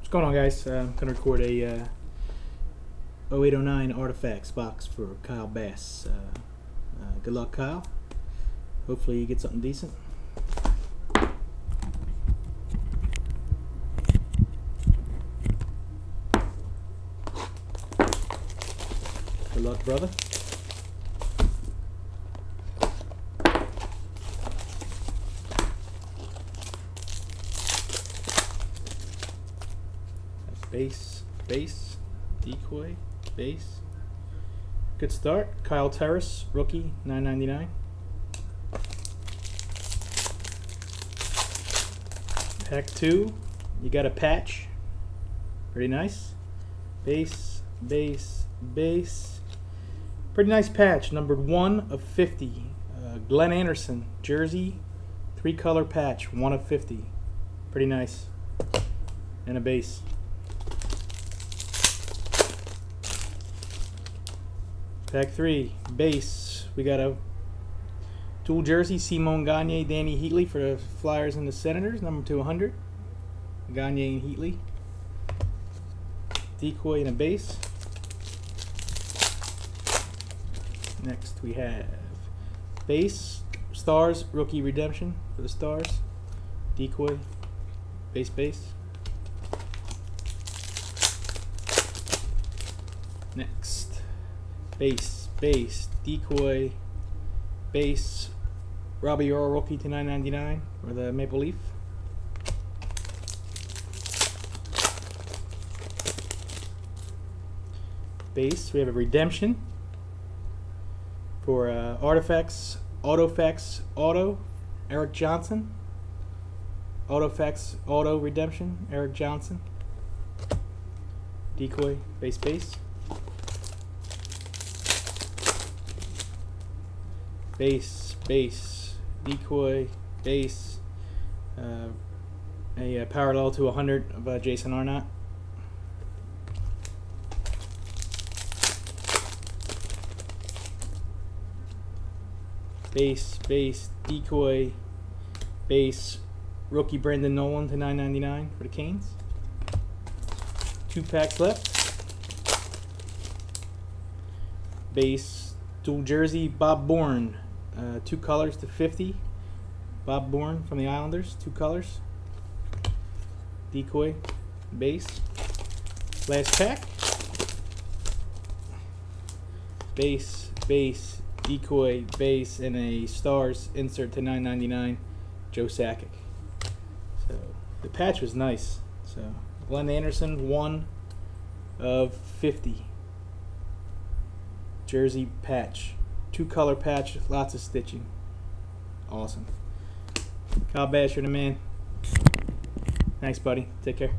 What's going on, guys? I'm going to record a 0809 Artifacts box for Kyle Bass. Good luck, Kyle. Hopefully you get something decent. Good luck, brother. Base, decoy, base. Good start. Kyle Terrace, rookie, $9.99. Pack 2, you got a patch. Pretty nice. Base. Pretty nice patch. Numbered 1 of 50. Glenn Anderson, jersey, 3-color patch, 1 of 50. Pretty nice. And a base. Pack 3, base. We got a dual jersey, Simone Gagne, Danny Heatley for the Flyers and the Senators, number 200. Gagne and Heatley. Decoy and a base. Next we have base, Stars, rookie redemption for the Stars. Decoy, base. Next. Base, decoy, base, Robbie Orr rookie to $9.99 for the Maple Leaf. Base, we have a redemption for Artifacts, Auto, Eric Johnson. Artifacts, Auto redemption, Eric Johnson. Decoy, base. Base, decoy, base, a parallel to 100 of Jason Arnott. Base, decoy, base, rookie Brendan Nolan to $9.99 for the Canes. 2 packs left. Base, dual jersey, Bob Bourne. 2 colors to 50. Bob Bourne from the Islanders, 2 colors. Decoy, base. Last pack. Base, decoy, base, and a Stars insert to $9.99. Joe Sakic. So the patch was nice. So Glenn Anderson, 1 of 50. Jersey patch. 2-color patch, lots of stitching. Awesome. Kyle Bass, you're the man. Thanks, buddy. Take care.